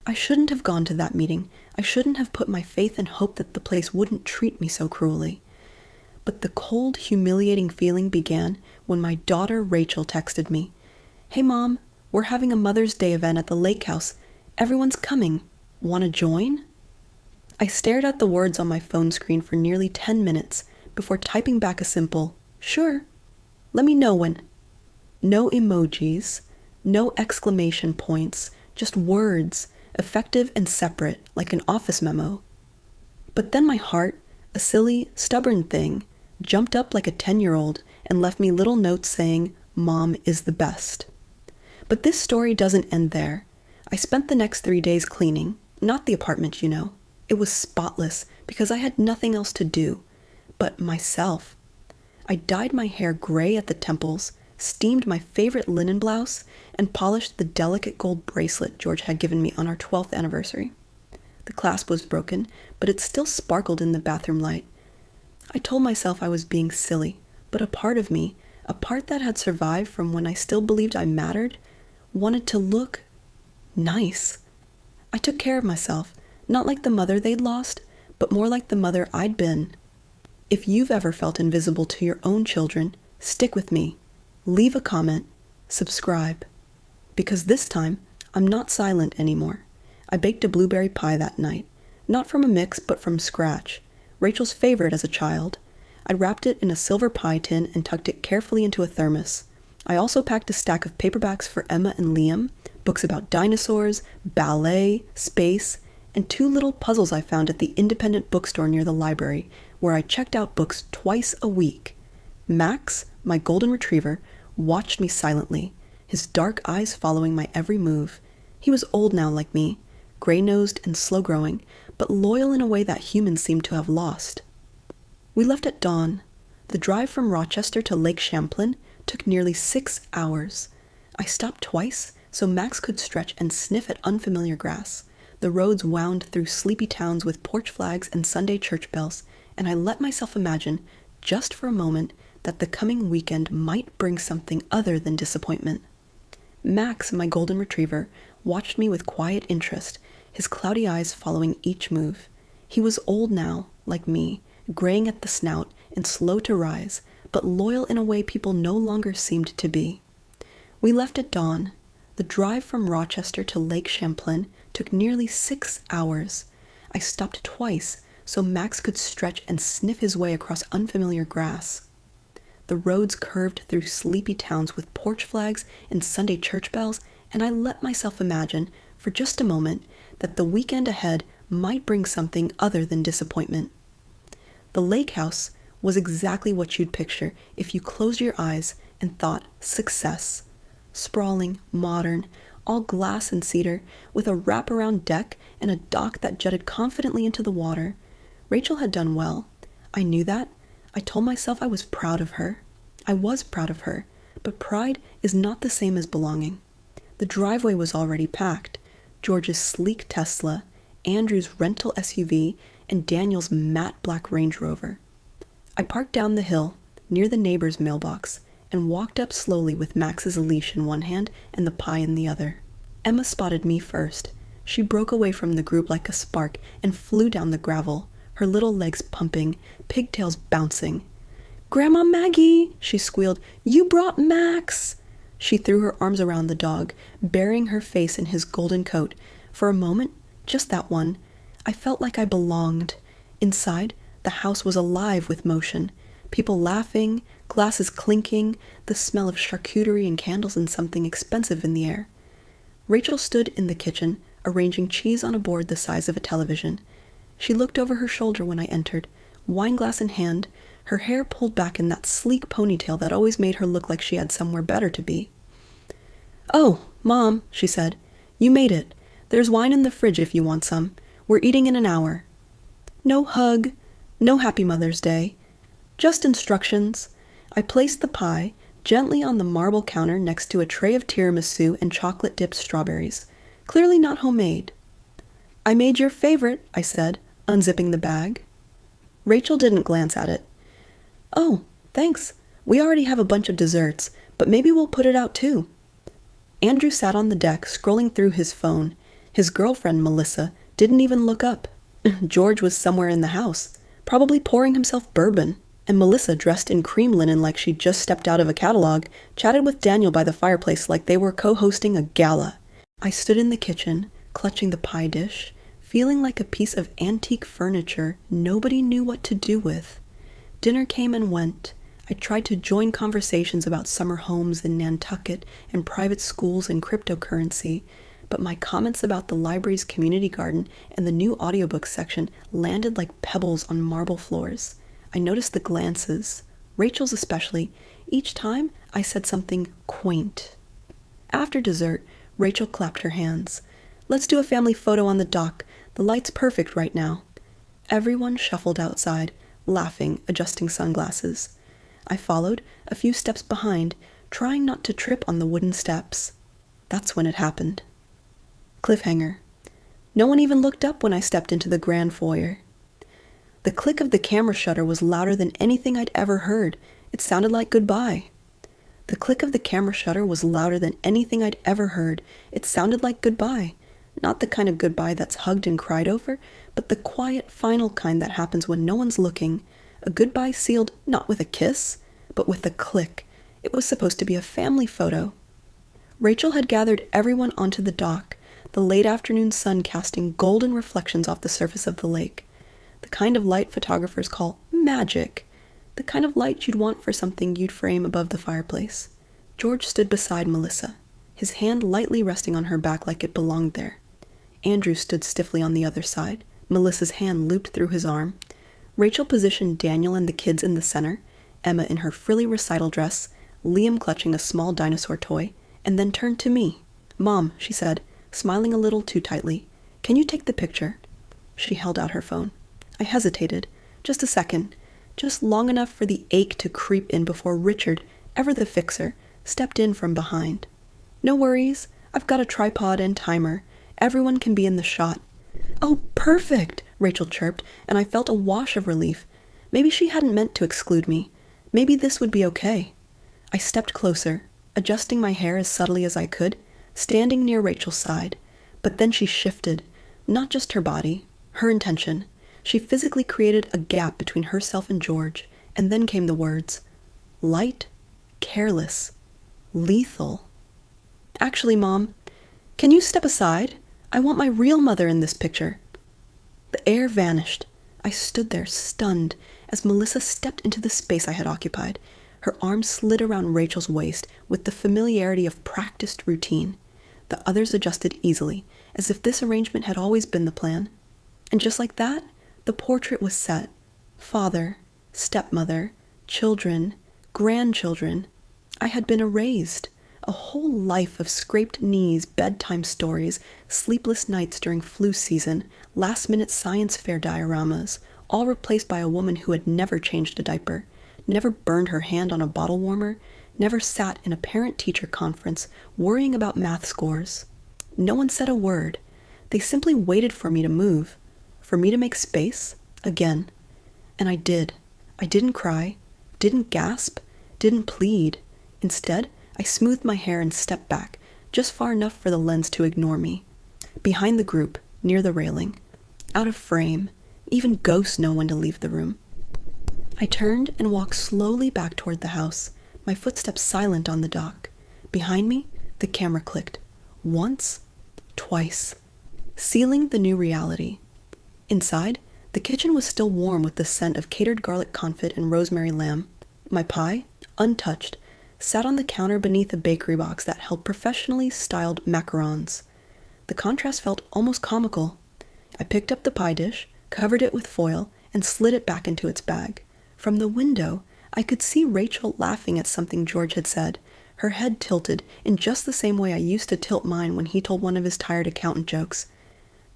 I shouldn't have gone to that meeting. I shouldn't have put my faith and hope that the place wouldn't treat me so cruelly. But the cold, humiliating feeling began when my daughter Rachel texted me, "Hey Mom, we're having a Mother's Day event at the lake house. Everyone's coming. Wanna join?" I stared at the words on my phone screen for nearly 10 minutes before typing back a simple, "Sure. Let me know when." No emojis, no exclamation points, just words, effective and separate, like an office memo. But then my heart, a silly, stubborn thing, jumped up like a 10-year-old and left me little notes saying, "Mom is the best." But this story doesn't end there. I spent the next 3 days cleaning, not the apartment, you know. It was spotless because I had nothing else to do, but myself. I dyed my hair gray at the temples, steamed my favorite linen blouse, and polished the delicate gold bracelet George had given me on our 12th anniversary. The clasp was broken, but it still sparkled in the bathroom light. I told myself I was being silly, but a part of me, a part that had survived from when I still believed I mattered, wanted to look nice. I took care of myself, not like the mother they'd lost, but more like the mother I'd been. If you've ever felt invisible to your own children, stick with me. Leave a comment, subscribe. Because this time, I'm not silent anymore. I baked a blueberry pie that night, not from a mix, but from scratch. Rachel's favorite as a child. I wrapped it in a silver pie tin and tucked it carefully into a thermos. I also packed a stack of paperbacks for Emma and Liam, books about dinosaurs, ballet, space, and 2 little puzzles I found at the independent bookstore near the library, where I checked out books twice a week. Max, my golden retriever, watched me silently, his dark eyes following my every move. He was old now like me, gray-nosed and slow-growing, but loyal in a way that humans seemed to have lost. We left at dawn. The drive from Rochester to Lake Champlain took nearly 6 hours. I stopped twice so Max could stretch and sniff at unfamiliar grass. The roads wound through sleepy towns with porch flags and Sunday church bells, and I let myself imagine, just for a moment, that the coming weekend might bring something other than disappointment. Max, my golden retriever, watched me with quiet interest, his cloudy eyes following each move. He was old now, like me, graying at the snout and slow to rise, but loyal in a way people no longer seemed to be. We left at dawn. The drive from Rochester to Lake Champlain took nearly 6 hours. I stopped twice so Max could stretch and sniff his way across unfamiliar grass. The roads curved through sleepy towns with porch flags and Sunday church bells, and I let myself imagine, for just a moment, that the weekend ahead might bring something other than disappointment. The lake house was exactly what you'd picture if you closed your eyes and thought success. Sprawling, modern, all glass and cedar, with a wraparound deck and a dock that jutted confidently into the water. Rachel had done well. I knew that. I told myself I was proud of her. I was proud of her, but pride is not the same as belonging. The driveway was already packed. George's sleek Tesla, Andrew's rental SUV, and Daniel's matte black Range Rover. I parked down the hill, near the neighbor's mailbox, and walked up slowly with Max's leash in one hand and the pie in the other. Emma spotted me first. She broke away from the group like a spark and flew down the gravel, her little legs pumping, pigtails bouncing. "Grandma Maggie," she squealed, "you brought Max!" She threw her arms around the dog, burying her face in his golden coat. For a moment, just that one, I felt like I belonged. Inside, the house was alive with motion. People laughing, glasses clinking, the smell of charcuterie and candles and something expensive in the air. Rachel stood in the kitchen, arranging cheese on a board the size of a television. She looked over her shoulder when I entered, wineglass in hand, her hair pulled back in that sleek ponytail that always made her look like she had somewhere better to be. "Oh, Mom," she said, "you made it. There's wine in the fridge if you want some. We're eating in an hour." No hug, no Happy Mother's Day. Just instructions. I placed the pie gently on the marble counter next to a tray of tiramisu and chocolate-dipped strawberries, clearly not homemade. "I made your favorite," I said, unzipping the bag. Rachel didn't glance at it. "Oh, thanks. We already have a bunch of desserts, but maybe we'll put it out too." Andrew sat on the deck, scrolling through his phone, His girlfriend, Melissa, didn't even look up. George was somewhere in the house, probably pouring himself bourbon, and Melissa, dressed in cream linen like she'd just stepped out of a catalog, chatted with Daniel by the fireplace like they were co-hosting a gala. I stood in the kitchen, clutching the pie dish, feeling like a piece of antique furniture nobody knew what to do with. Dinner came and went. I tried to join conversations about summer homes in Nantucket and private schools and cryptocurrency, but my comments about the library's community garden and the new audiobooks section landed like pebbles on marble floors. I noticed the glances, Rachel's especially, each time I said something quaint. After dessert, Rachel clapped her hands. "Let's do a family photo on the dock. The light's perfect right now." Everyone shuffled outside, laughing, adjusting sunglasses. I followed, a few steps behind, trying not to trip on the wooden steps. That's when it happened. Cliffhanger. No one even looked up when I stepped into the grand foyer. The click of the camera shutter was louder than anything I'd ever heard. It sounded like goodbye. The click of the camera shutter was louder than anything I'd ever heard. It sounded like goodbye. Not the kind of goodbye that's hugged and cried over, but the quiet, final kind that happens when no one's looking. A goodbye sealed not with a kiss, but with a click. It was supposed to be a family photo. Rachel had gathered everyone onto the dock, the late afternoon sun casting golden reflections off the surface of the lake. The kind of light photographers call magic. The kind of light you'd want for something you'd frame above the fireplace. George stood beside Melissa, his hand lightly resting on her back like it belonged there. Andrew stood stiffly on the other side, Melissa's hand looped through his arm. Rachel positioned Daniel and the kids in the center, Emma in her frilly recital dress, Liam clutching a small dinosaur toy, and then turned to me. "Mom," she said, smiling a little too tightly, "can you take the picture?" She held out her phone. I hesitated. Just a second. Just long enough for the ache to creep in before Richard, ever the fixer, stepped in from behind. "No worries. I've got a tripod and timer. Everyone can be in the shot." "Oh, perfect," Rachel chirped, and I felt a wash of relief. Maybe she hadn't meant to exclude me. Maybe this would be okay. I stepped closer, adjusting my hair as subtly as I could, standing near Rachel's side. But then she shifted. Not just her body, her intention. She physically created a gap between herself and George, and then came the words. Light, careless, lethal. "Actually, Mom, can you step aside? I want my real mother in this picture." The air vanished. I stood there, stunned, as Melissa stepped into the space I had occupied. Her arm slid around Rachel's waist with the familiarity of practiced routine. The others adjusted easily, as if this arrangement had always been the plan. And just like that, the portrait was set. Father, stepmother, children, grandchildren. I had been erased. A whole life of scraped knees, bedtime stories, sleepless nights during flu season, last-minute science fair dioramas, all replaced by a woman who had never changed a diaper, never burned her hand on a bottle warmer, never sat in a parent-teacher conference worrying about math scores. No one said a word. They simply waited for me to move, for me to make space, again. And I did. I didn't cry, didn't gasp, didn't plead. Instead, I smoothed my hair and stepped back, just far enough for the lens to ignore me. Behind the group, near the railing. Out of frame. Even ghosts know when to leave the room. I turned and walked slowly back toward the house, my footsteps silent on the dock. Behind me, the camera clicked. Once, twice. Sealing the new reality. Inside, the kitchen was still warm with the scent of catered garlic confit and rosemary lamb. My pie, untouched, sat on the counter beneath a bakery box that held professionally styled macarons. The contrast felt almost comical. I picked up the pie dish, covered it with foil, and slid it back into its bag. From the window, I could see Rachel laughing at something George had said, her head tilted in just the same way I used to tilt mine when he told one of his tired accountant jokes.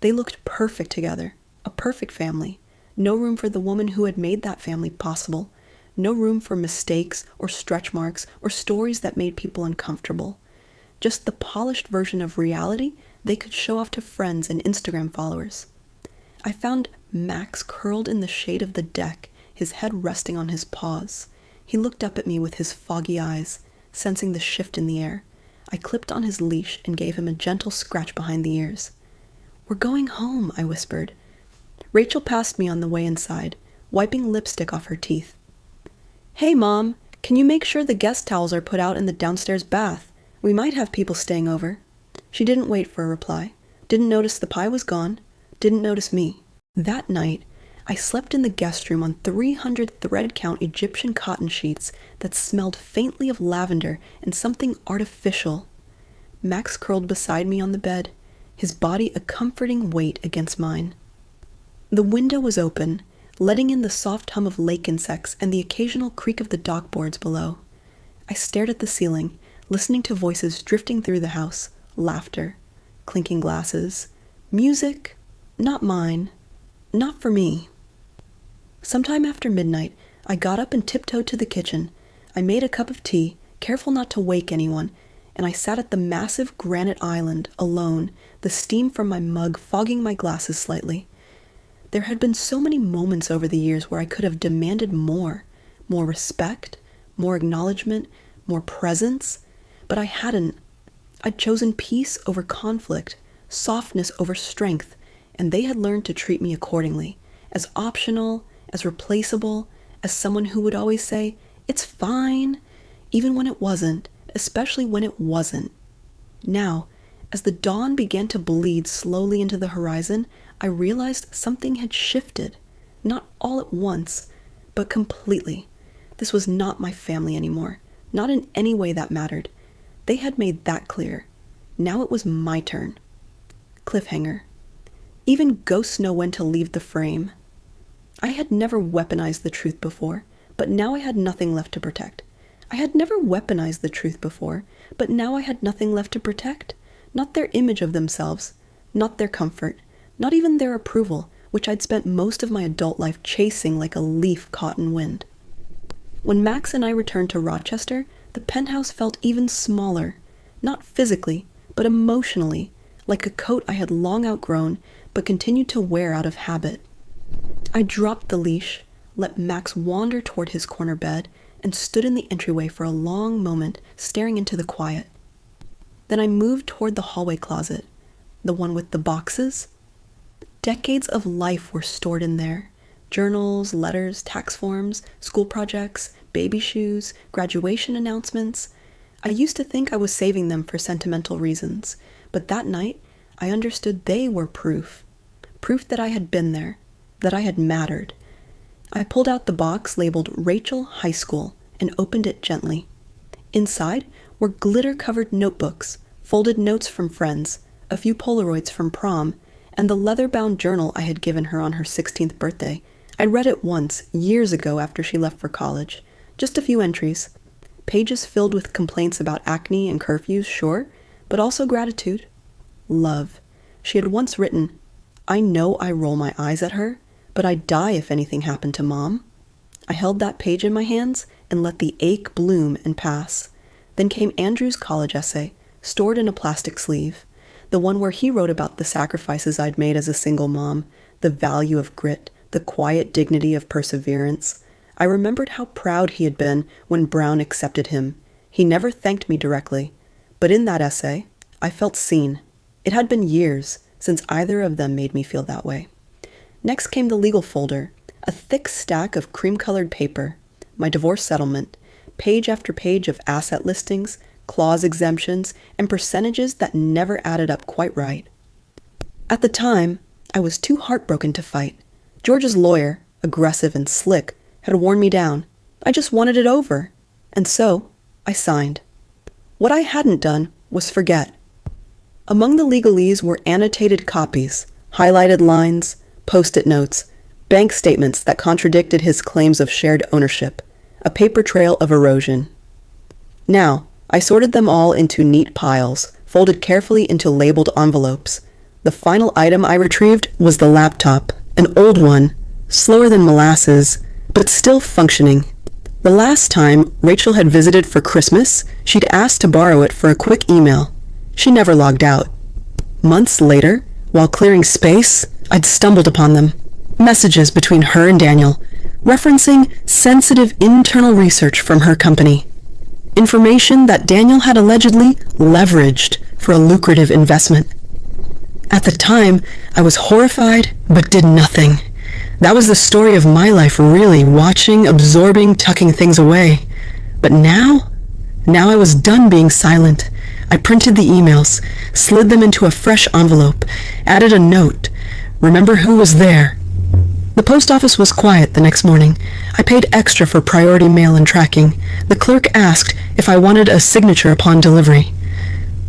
They looked perfect together, a perfect family. No room for the woman who had made that family possible. No room for mistakes or stretch marks or stories that made people uncomfortable. Just the polished version of reality they could show off to friends and Instagram followers. I found Max curled in the shade of the deck, his head resting on his paws. He looked up at me with his foggy eyes, sensing the shift in the air. I clipped on his leash and gave him a gentle scratch behind the ears. "We're going home," I whispered. Rachel passed me on the way inside, wiping lipstick off her teeth. "Hey, Mom, can you make sure the guest towels are put out in the downstairs bath? We might have people staying over." She didn't wait for a reply, didn't notice the pie was gone, didn't notice me. That night, I slept in the guest room on 300 thread-count Egyptian cotton sheets that smelled faintly of lavender and something artificial. Max curled beside me on the bed, his body a comforting weight against mine. The window was open, letting in the soft hum of lake insects and the occasional creak of the dockboards below. I stared at the ceiling, listening to voices drifting through the house, laughter, clinking glasses, music, not mine, not for me. Sometime after midnight, I got up and tiptoed to the kitchen. I made a cup of tea, careful not to wake anyone, and I sat at the massive granite island, alone, the steam from my mug fogging my glasses slightly. There had been so many moments over the years where I could have demanded more respect, more acknowledgement, more presence, but I hadn't. I'd chosen peace over conflict, softness over strength, and they had learned to treat me accordingly, as optional, as replaceable, as someone who would always say, "It's fine," even when it wasn't, especially when it wasn't. Now, as the dawn began to bleed slowly into the horizon, I realized something had shifted, not all at once, but completely. This was not my family anymore, not in any way that mattered. They had made that clear. Now it was my turn. Cliffhanger. Even ghosts know when to leave the frame. I had never weaponized the truth before, but now I had nothing left to protect. I had never weaponized the truth before, but now I had nothing left to protect. Not their image of themselves, not their comfort, not even their approval, which I'd spent most of my adult life chasing like a leaf caught in wind. When Max and I returned to Rochester, the penthouse felt even smaller, not physically, but emotionally, like a coat I had long outgrown, but continued to wear out of habit. I dropped the leash, let Max wander toward his corner bed, and stood in the entryway for a long moment, staring into the quiet. Then I moved toward the hallway closet, the one with the boxes. Decades of life were stored in there. Journals, letters, tax forms, school projects, baby shoes, graduation announcements. I used to think I was saving them for sentimental reasons, but that night I understood they were proof that I had been there, that I had mattered. I pulled out the box labeled Rachel High School and opened it gently. Inside were glitter-covered notebooks, folded notes from friends, a few Polaroids from prom, and the leather-bound journal I had given her on her 16th birthday. I'd read it once, years ago after she left for college. Just a few entries. Pages filled with complaints about acne and curfews, sure, but also gratitude. Love. She had once written, "I know I roll my eyes at her, but I'd die if anything happened to Mom." I held that page in my hands and let the ache bloom and pass. Then came Andrew's college essay, stored in a plastic sleeve, the one where he wrote about the sacrifices I'd made as a single mom, the value of grit, the quiet dignity of perseverance. I remembered how proud he had been when Brown accepted him. He never thanked me directly, but in that essay, I felt seen. It had been years since either of them made me feel that way. Next came the legal folder, a thick stack of cream-colored paper, my divorce settlement, page after page of asset listings, clause exemptions, and percentages that never added up quite right. At the time, I was too heartbroken to fight. George's lawyer, aggressive and slick, had worn me down. I just wanted it over. And so, I signed. What I hadn't done was forget. Among the legalese were annotated copies, highlighted lines, post-it notes, bank statements that contradicted his claims of shared ownership, a paper trail of erosion. Now, I sorted them all into neat piles, folded carefully into labeled envelopes. The final item I retrieved was the laptop, an old one, slower than molasses, but still functioning. The last time Rachel had visited for Christmas, she'd asked to borrow it for a quick email. She never logged out. Months later, while clearing space, I'd stumbled upon them. Messages between her and Daniel, referencing sensitive internal research from her company. Information that Daniel had allegedly leveraged for a lucrative investment. At the time, I was horrified, but did nothing. That was the story of my life, really, watching, absorbing, tucking things away. But now I was done being silent. I printed the emails, slid them into a fresh envelope, added a note. Remember who was there. The post office was quiet the next morning. I paid extra for priority mail and tracking. The clerk asked if I wanted a signature upon delivery.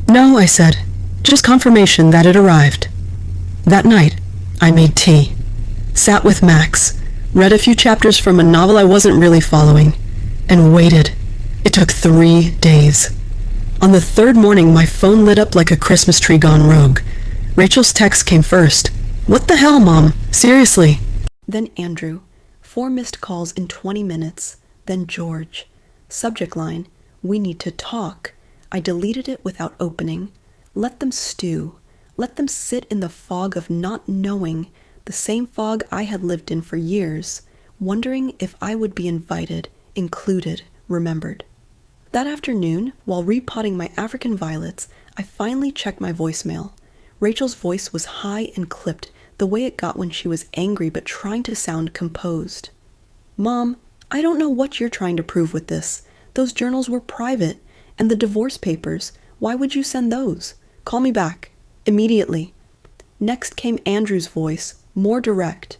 No, I said. Just confirmation that it arrived. That night, I made tea, sat with Max, read a few chapters from a novel I wasn't really following, and waited. It took 3 days. On the third morning, my phone lit up like a Christmas tree gone rogue. Rachel's text came first. What the hell, Mom? Seriously. Then Andrew. 4 missed calls in 20 minutes. Then George. Subject line, we need to talk. I deleted it without opening. Let them stew. Let them sit in the fog of not knowing, the same fog I had lived in for years, wondering if I would be invited, included, remembered. That afternoon, while repotting my African violets, I finally checked my voicemail. Rachel's voice was high and clipped, the way it got when she was angry but trying to sound composed. Mom, I don't know what you're trying to prove with this. Those journals were private. And the divorce papers, why would you send those? Call me back. Immediately. Next came Andrew's voice, more direct.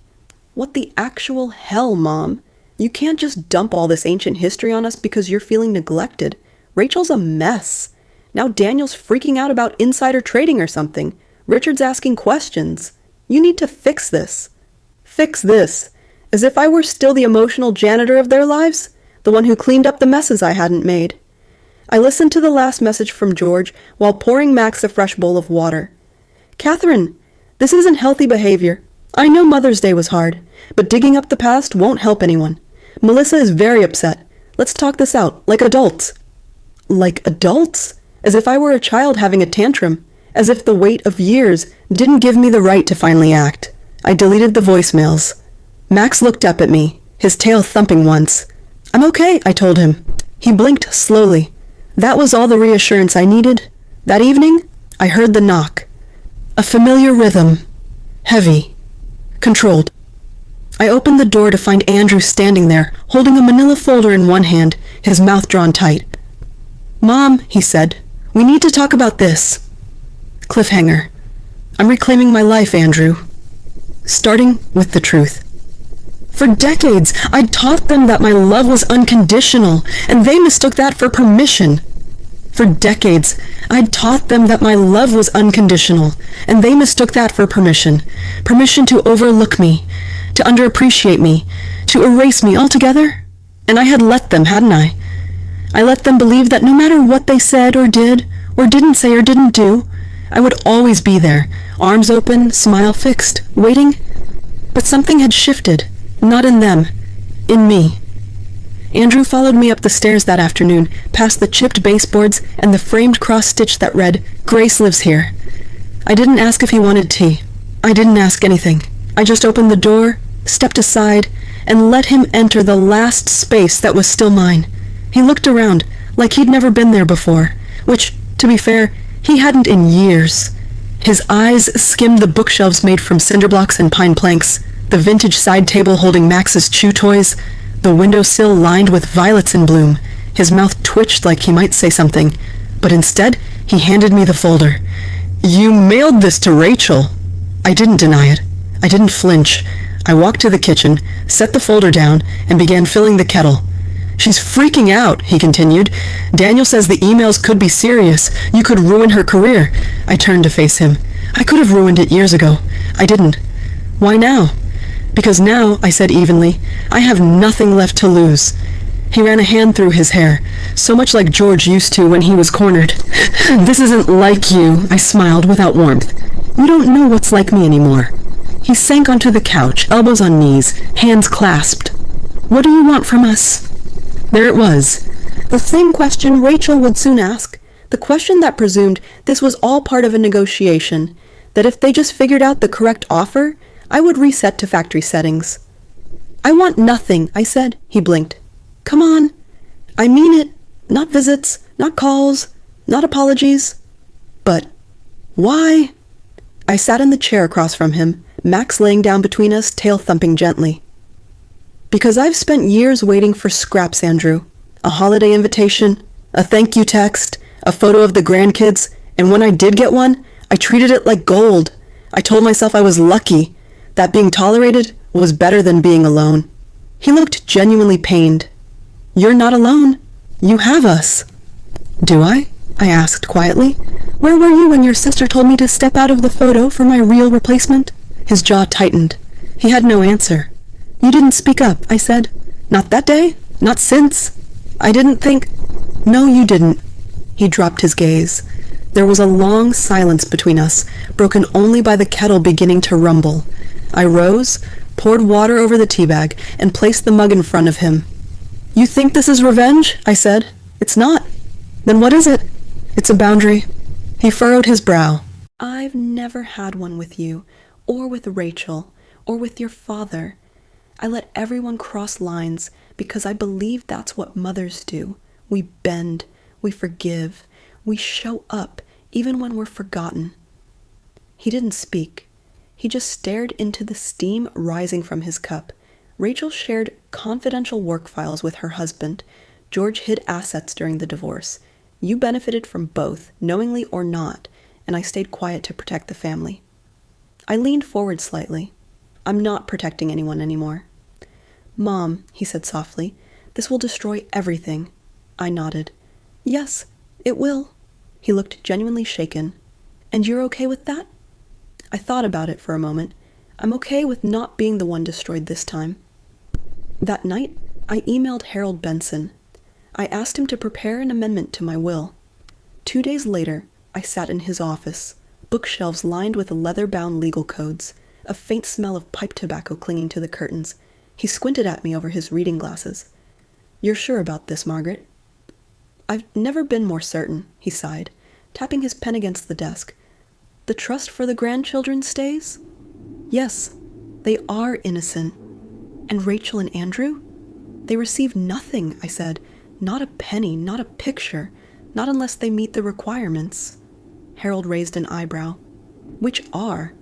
What the actual hell, Mom? You can't just dump all this ancient history on us because you're feeling neglected. Rachel's a mess. Now Daniel's freaking out about insider trading or something. Richard's asking questions. You need to fix this. Fix this. As if I were still the emotional janitor of their lives? The one who cleaned up the messes I hadn't made. I listened to the last message from George while pouring Max a fresh bowl of water. Catherine, this isn't healthy behavior. I know Mother's Day was hard, but digging up the past won't help anyone. Melissa is very upset. Let's talk this out, like adults. Like adults? As if I were a child having a tantrum. As if the weight of years didn't give me the right to finally act. I deleted the voicemails. Max looked up at me, his tail thumping once. I'm okay, I told him. He blinked slowly. That was all the reassurance I needed. That evening, I heard the knock. A familiar rhythm. Heavy. Controlled. I opened the door to find Andrew standing there, holding a manila folder in one hand, his mouth drawn tight. Mom, he said, we need to talk about this. Cliffhanger. I'm reclaiming my life, Andrew. Starting with the truth. For decades, I'd taught them that my love was unconditional, and they mistook that for permission. For decades, I'd taught them that my love was unconditional, and they mistook that for permission. Permission to overlook me, to underappreciate me, to erase me altogether. And I had let them, hadn't I? I let them believe that no matter what they said or did, or didn't say or didn't do, I would always be there, arms open, smile fixed, waiting. But something had shifted. Not in them. In me. Andrew followed me up the stairs that afternoon, past the chipped baseboards and the framed cross-stitch that read, Grace lives here. I didn't ask if he wanted tea. I didn't ask anything. I just opened the door, stepped aside, and let him enter the last space that was still mine. He looked around, like he'd never been there before, which, to be fair, he hadn't in years. His eyes skimmed the bookshelves made from cinder blocks and pine planks, the vintage side table holding Max's chew toys, the windowsill lined with violets in bloom. His mouth twitched like he might say something, but instead he handed me the folder. You mailed this to Rachel. I didn't deny it. I didn't flinch. I walked to the kitchen, set the folder down, and began filling the kettle. She's freaking out, he continued. Daniel says the emails could be serious. You could ruin her career. I turned to face him. I could have ruined it years ago. I didn't. Why now? Because now, I said evenly, I have nothing left to lose. He ran a hand through his hair, so much like George used to when he was cornered. This isn't like you, I smiled without warmth. You don't know what's like me anymore. He sank onto the couch, elbows on knees, hands clasped. What do you want from us? There it was. The same question Rachel would soon ask. The question that presumed this was all part of a negotiation, that if they just figured out the correct offer, I would reset to factory settings. I want nothing, I said. He blinked. Come on. I mean it. Not visits, not calls, not apologies. But why? I sat in the chair across from him, Max laying down between us, tail thumping gently. Because I've spent years waiting for scraps, Andrew. A holiday invitation, a thank you text, a photo of the grandkids, and when I did get one, I treated it like gold. I told myself I was lucky, that being tolerated was better than being alone. He looked genuinely pained. You're not alone. You have us. Do I? I asked quietly. Where were you when your sister told me to step out of the photo for my real replacement? His jaw tightened. He had no answer. You didn't speak up, I said. Not that day. Not since. I didn't think... No, you didn't. He dropped his gaze. There was a long silence between us, broken only by the kettle beginning to rumble. I rose, poured water over the teabag, and placed the mug in front of him. You think this is revenge? I said. It's not. Then what is it? It's a boundary. He furrowed his brow. I've never had one with you, or with Rachel, or with your father. I let everyone cross lines because I believe that's what mothers do. We bend, we forgive, we show up even when we're forgotten. He didn't speak. He just stared into the steam rising from his cup. Rachel shared confidential work files with her husband. George hid assets during the divorce. You benefited from both, knowingly or not, and I stayed quiet to protect the family. I leaned forward slightly. I'm not protecting anyone anymore. Mom, he said softly, this will destroy everything. I nodded. Yes, it will. He looked genuinely shaken. And you're okay with that? I thought about it for a moment. I'm okay with not being the one destroyed this time. That night, I emailed Harold Benson. I asked him to prepare an amendment to my will. 2 days later, I sat in his office, bookshelves lined with leather-bound legal codes, a faint smell of pipe tobacco clinging to the curtains. He squinted at me over his reading glasses. You're sure about this, Margaret? I've never been more certain, he sighed, tapping his pen against the desk. The trust for the grandchildren stays? Yes, they are innocent. And Rachel and Andrew? They receive nothing, I said. Not a penny, not a picture, not unless they meet the requirements. Harold raised an eyebrow. Which are?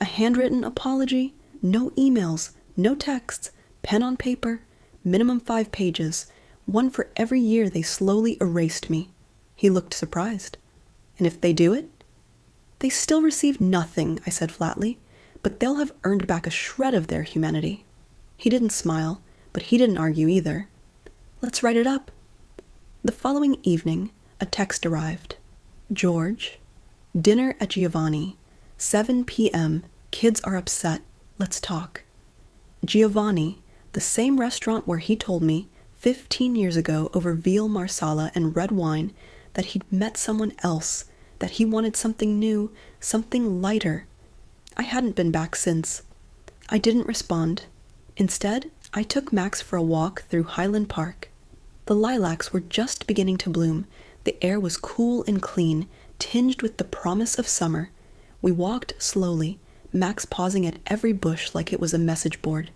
A handwritten apology, no emails, no texts, pen on paper, minimum 5 pages, one for every year they slowly erased me. He looked surprised. And if they do it? They still receive nothing, I said flatly, but they'll have earned back a shred of their humanity. He didn't smile, but he didn't argue either. Let's write it up. The following evening, a text arrived. George, dinner at Giovanni, 7 p.m., kids are upset, let's talk. Giovanni, the same restaurant where he told me, 15 years ago over veal marsala and red wine, that he'd met someone else, that he wanted something new, something lighter. I hadn't been back since. I didn't respond. Instead, I took Max for a walk through Highland Park. The lilacs were just beginning to bloom. The air was cool and clean, tinged with the promise of summer. We walked slowly, Max pausing at every bush like it was a message board.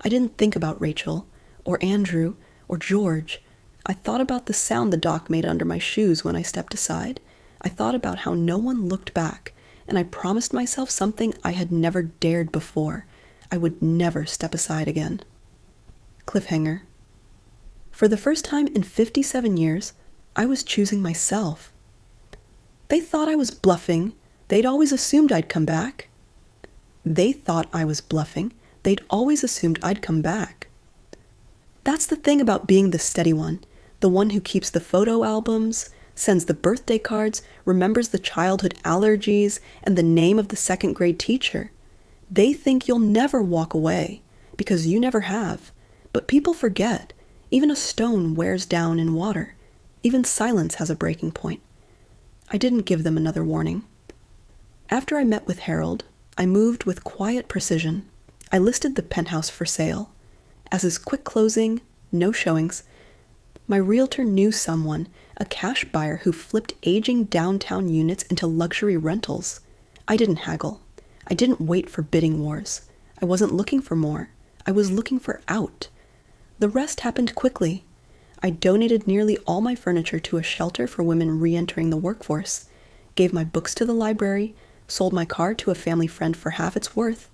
I didn't think about Rachel, or Andrew, or George. I thought about the sound the dock made under my shoes when I stepped aside. I thought about how no one looked back, and I promised myself something I had never dared before. I would never step aside again. Cliffhanger. For the first time in 57 years, I was choosing myself. They thought I was bluffing. They'd always assumed I'd come back. They thought I was bluffing. They'd always assumed I'd come back. That's the thing about being the steady one, the one who keeps the photo albums, sends the birthday cards, remembers the childhood allergies, and the name of the second-grade teacher. They think you'll never walk away, because you never have. But people forget. Even a stone wears down in water. Even silence has a breaking point. I didn't give them another warning. After I met with Harold, I moved with quiet precision. I listed the penthouse for sale. As his quick closing, no showings, my realtor knew someone, a cash buyer who flipped aging downtown units into luxury rentals. I didn't haggle. I didn't wait for bidding wars. I wasn't looking for more. I was looking for out. The rest happened quickly. I donated nearly all my furniture to a shelter for women re-entering the workforce, gave my books to the library, sold my car to a family friend for half its worth.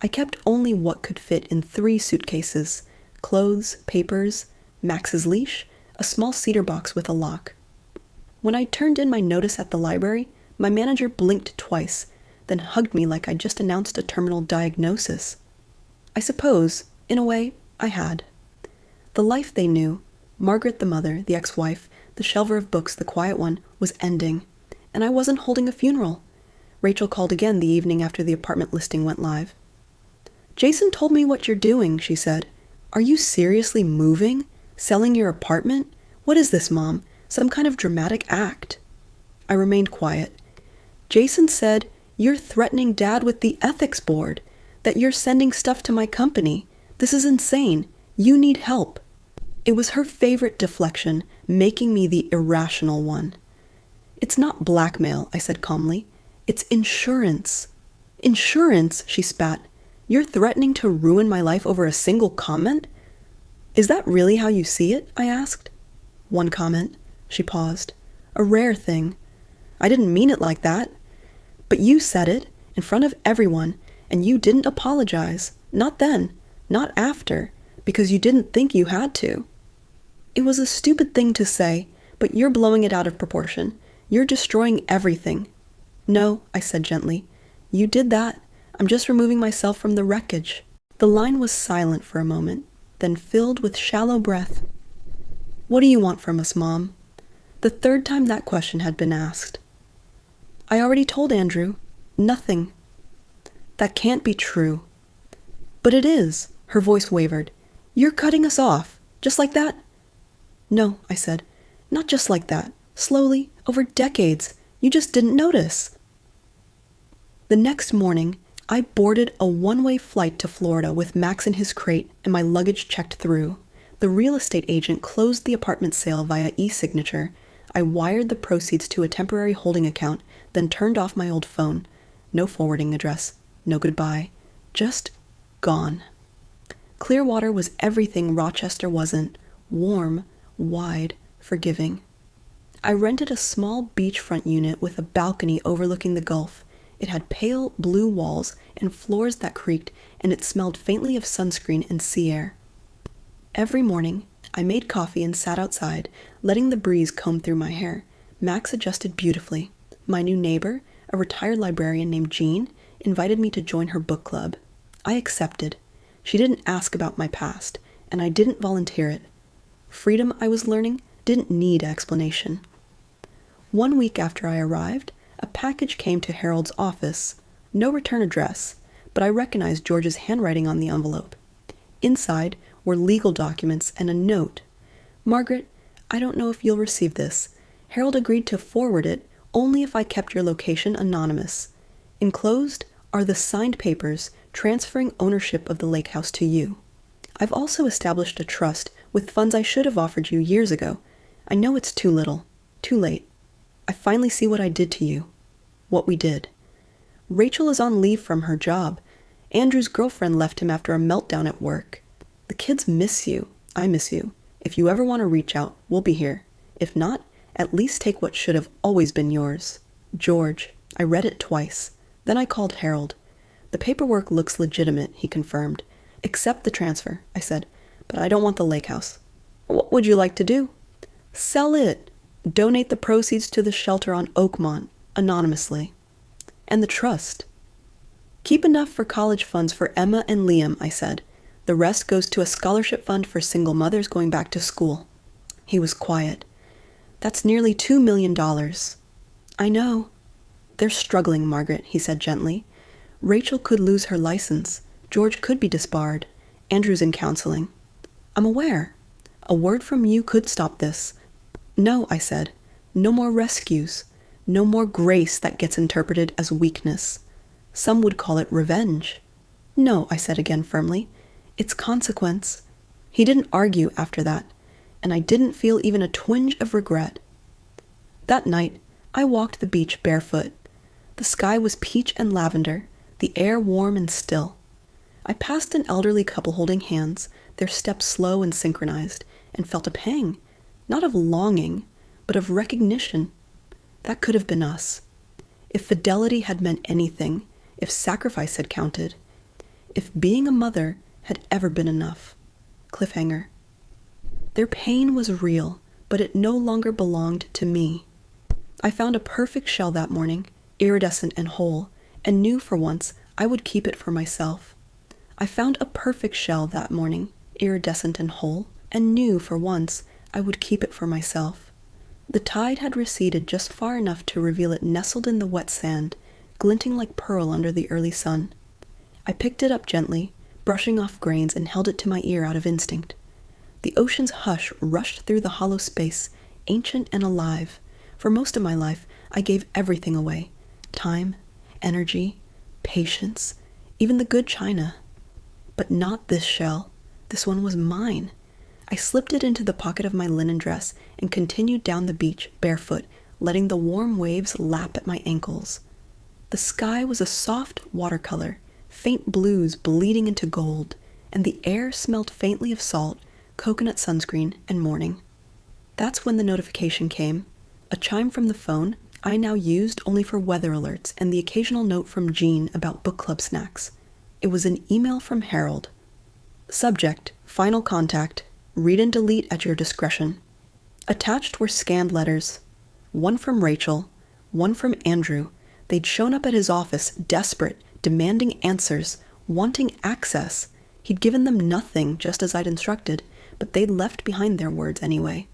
I kept only what could fit in 3 suitcases: clothes, papers, Max's leash, a small cedar box with a lock. When I turned in my notice at the library, my manager blinked twice, then hugged me like I'd just announced a terminal diagnosis. I suppose, in a way, I had. The life they knew, Margaret the mother, the ex-wife, the shelver of books, the quiet one, was ending, and I wasn't holding a funeral. Rachel called again the evening after the apartment listing went live. "Jason told me what you're doing," she said. "Are you seriously moving? Selling your apartment? What is this, Mom? Some kind of dramatic act?" I remained quiet. "Jason said you're threatening Dad with the ethics board, that you're sending stuff to my company. This is insane. You need help." It was her favorite deflection, making me the irrational one. "It's not blackmail," I said calmly. "It's insurance." "Insurance?" she spat. "You're threatening to ruin my life over a single comment?" "Is that really how you see it?" I asked. "One comment." She paused. "A rare thing. I didn't mean it like that. But you said it, in front of everyone, and you didn't apologize. Not then, not after, because you didn't think you had to." "It was a stupid thing to say, but you're blowing it out of proportion. You're destroying everything." "No," I said gently. "You did that. I'm just removing myself from the wreckage." The line was silent for a moment, then filled with shallow breath. "What do you want from us, Mom?" The 3rd time that question had been asked. "I already told Andrew. Nothing." "That can't be true." "But it is." Her voice wavered. "You're cutting us off, just like that?" "No," I said. "Not just like that. Slowly, over decades. You just didn't notice." The next morning, I boarded a one-way flight to Florida with Max in his crate and my luggage checked through. The real estate agent closed the apartment sale via e-signature. I wired the proceeds to a temporary holding account, then turned off my old phone. No forwarding address, no goodbye, just gone. Clearwater was everything Rochester wasn't: warm, wide, forgiving. I rented a small beachfront unit with a balcony overlooking the Gulf. It had pale blue walls and floors that creaked, and it smelled faintly of sunscreen and sea air. Every morning, I made coffee and sat outside, letting the breeze comb through my hair. Max adjusted beautifully. My new neighbor, a retired librarian named Jean, invited me to join her book club. I accepted. She didn't ask about my past, and I didn't volunteer it. Freedom, I was learning, didn't need explanation. 1 week after I arrived, a package came to Harold's office. No return address, but I recognized George's handwriting on the envelope. Inside were legal documents and a note. "Margaret, I don't know if you'll receive this. Harold agreed to forward it only if I kept your location anonymous. Enclosed are the signed papers transferring ownership of the lake house to you. I've also established a trust with funds I should have offered you years ago. I know it's too little, too late. I finally see what I did to you. What we did. Rachel is on leave from her job. Andrew's girlfriend left him after a meltdown at work. The kids miss you. I miss you. If you ever want to reach out, we'll be here. If not, at least take what should have always been yours. George." I read it twice. Then I called Harold. "The paperwork looks legitimate," he confirmed. "Accept the transfer," I said, "but I don't want the lake house." "What would you like to do?" "Sell it. Donate the proceeds to the shelter on Oakmont, anonymously." "And the trust?" "Keep enough for college funds for Emma and Liam," I said. "The rest goes to a scholarship fund for single mothers going back to school." He was quiet. "That's nearly $2 million. "I know." "They're struggling, Margaret," he said gently. "Rachel could lose her license. George could be disbarred. Andrew's in counseling." "I'm aware. A word from you could stop this." "No," I said. "No more rescues. No more grace that gets interpreted as weakness. Some would call it revenge." "No," I said again firmly. "It's consequence." He didn't argue after that, and I didn't feel even a twinge of regret. That night, I walked the beach barefoot. The sky was peach and lavender, the air warm and still. I passed an elderly couple holding hands, their steps slow and synchronized, and felt a pang, not of longing, but of recognition. That could have been us. If fidelity had meant anything, if sacrifice had counted, if being a mother had ever been enough. Cliffhanger. Their pain was real, but it no longer belonged to me. I found a perfect shell that morning, iridescent and whole, and knew for once I would keep it for myself. I found a perfect shell that morning, iridescent and whole, and knew for once I would keep it for myself. The tide had receded just far enough to reveal it nestled in the wet sand, glinting like pearl under the early sun. I picked it up gently, brushing off grains, and held it to my ear out of instinct. The ocean's hush rushed through the hollow space, ancient and alive. For most of my life, I gave everything away. Time, energy, patience, even the good china. But not this shell. This one was mine. I slipped it into the pocket of my linen dress and continued down the beach, barefoot, letting the warm waves lap at my ankles. The sky was a soft watercolor, faint blues bleeding into gold, and the air smelled faintly of salt, coconut sunscreen, and morning. That's when the notification came. A chime from the phone I now used only for weather alerts and the occasional note from Jean about book club snacks. It was an email from Harold. Subject, final contact. Read and delete at your discretion. Attached were scanned letters. One from Rachel, one from Andrew. They'd shown up at his office, desperate, demanding answers, wanting access. He'd given them nothing, just as I'd instructed, but they'd left behind their words anyway.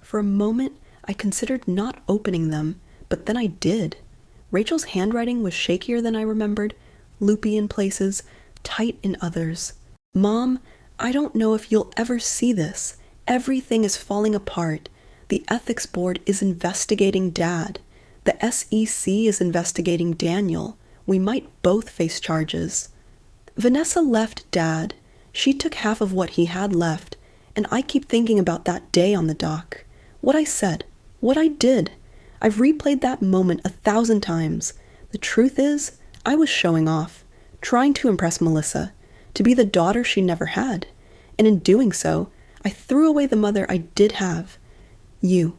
For a moment, I considered not opening them, but then I did. Rachel's handwriting was shakier than I remembered, loopy in places, tight in others. Mom, I don't know if you'll ever see this. Everything is falling apart. The ethics board is investigating Dad. The SEC is investigating Daniel. We might both face charges. Vanessa left Dad. She took half of what he had left, and I keep thinking about that day on the dock. What I said, what I did. I've replayed that moment 1,000 times. The truth is, I was showing off, trying to impress Melissa, to be the daughter she never had. And in doing so, I threw away the mother I did have. You.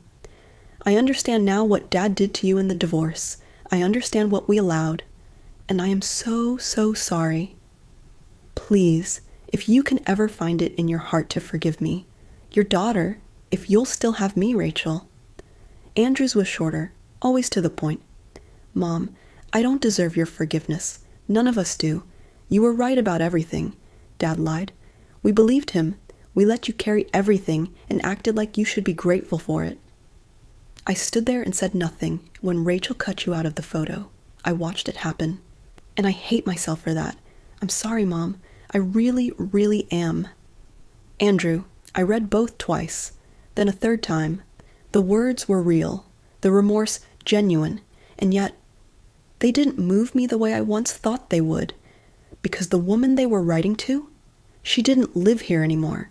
I understand now what Dad did to you in the divorce. I understand what we allowed. And I am so, so sorry. Please, if you can ever find it in your heart to forgive me, your daughter, if you'll still have me, Rachel. Andrew's was shorter, always to the point. Mom, I don't deserve your forgiveness. None of us do. You were right about everything. Dad lied. We believed him. We let you carry everything and acted like you should be grateful for it. I stood there and said nothing when Rachel cut you out of the photo. I watched it happen. And I hate myself for that. I'm sorry, Mom. I really, really am. Andrew, I read both twice, then a third time. The words were real, the remorse genuine, and yet they didn't move me the way I once thought they would, because the woman they were writing to, she didn't live here anymore.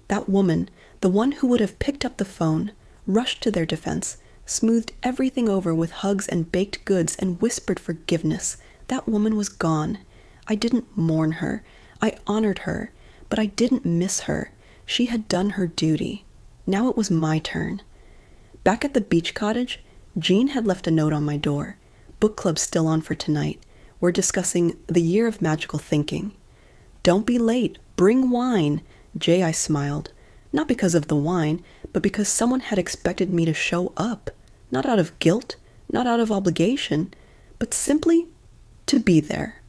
That woman, the one who would have picked up the phone, rushed to their defense, smoothed everything over with hugs and baked goods and whispered forgiveness. That woman was gone. I didn't mourn her. I honored her, but I didn't miss her. She had done her duty. Now it was my turn. Back at the beach cottage, Jean had left a note on my door. Book club's still on for tonight. We're discussing The Year of Magical Thinking. Don't be late. Bring wine. I smiled. Not because of the wine, but because someone had expected me to show up. Not out of guilt, not out of obligation, but simply to be there.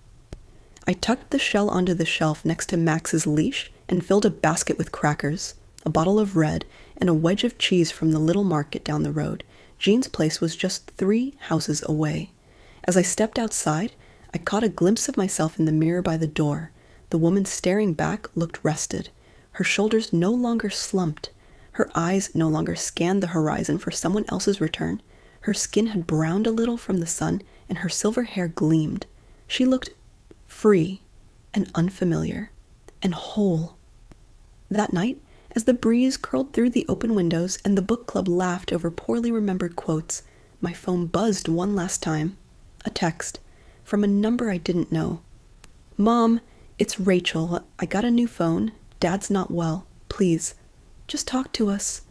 I tucked the shell onto the shelf next to Max's leash and filled a basket with crackers, a bottle of red, and a wedge of cheese from the little market down the road. Jean's place was just 3 houses away. As I stepped outside, I caught a glimpse of myself in the mirror by the door. The woman staring back looked rested. Her shoulders no longer slumped. Her eyes no longer scanned the horizon for someone else's return. Her skin had browned a little from the sun, and her silver hair gleamed. She looked free and unfamiliar and whole. That night, as the breeze curled through the open windows and the book club laughed over poorly remembered quotes, my phone buzzed one last time. A text from a number I didn't know. Mom, it's Rachel. I got a new phone. Dad's not well. Please, just talk to us.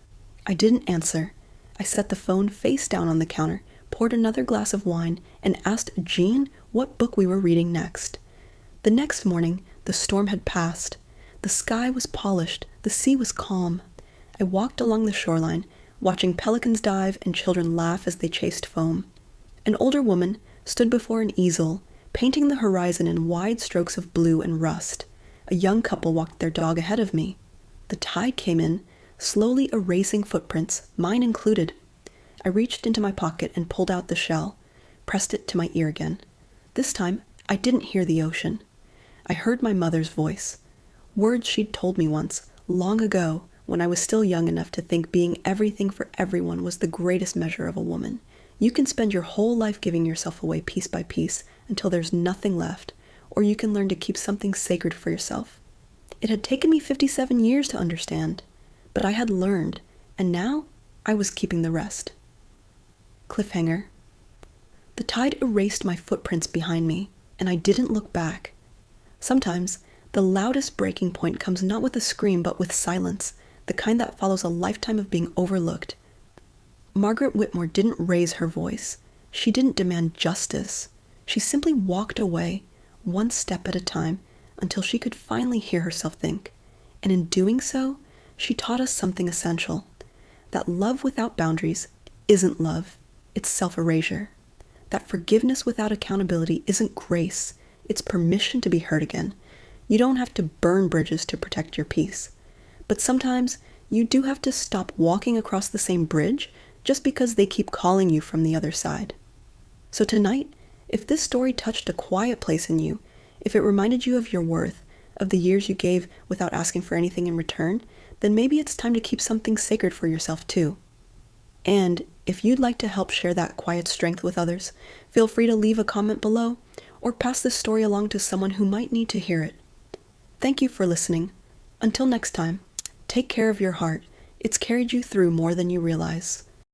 I didn't answer. I set the phone face down on the counter, poured another glass of wine, and asked Jean what book we were reading next. The next morning, the storm had passed. The sky was polished, the sea was calm. I walked along the shoreline, watching pelicans dive and children laugh as they chased foam. An older woman stood before an easel, painting the horizon in wide strokes of blue and rust. A young couple walked their dog ahead of me. The tide came in, slowly erasing footprints, mine included. I reached into my pocket and pulled out the shell, pressed it to my ear again. This time, I didn't hear the ocean. I heard my mother's voice. Words she'd told me once, long ago, when I was still young enough to think being everything for everyone was the greatest measure of a woman. You can spend your whole life giving yourself away piece by piece until there's nothing left, or you can learn to keep something sacred for yourself. It had taken me 57 years to understand, but I had learned, and now I was keeping the rest. Cliffhanger. The tide erased my footprints behind me, and I didn't look back. Sometimes, the loudest breaking point comes not with a scream but with silence, the kind that follows a lifetime of being overlooked. Margaret Whitmore didn't raise her voice. She didn't demand justice. She simply walked away, one step at a time, until she could finally hear herself think. And in doing so, she taught us something essential. That love without boundaries isn't love, it's self-erasure. That forgiveness without accountability isn't grace, it's permission to be hurt again. You don't have to burn bridges to protect your peace. But sometimes, you do have to stop walking across the same bridge just because they keep calling you from the other side. So tonight, if this story touched a quiet place in you, if it reminded you of your worth, of the years you gave without asking for anything in return, then maybe it's time to keep something sacred for yourself too. And if you'd like to help share that quiet strength with others, feel free to leave a comment below or pass this story along to someone who might need to hear it. Thank you for listening. Until next time, take care of your heart. It's carried you through more than you realize.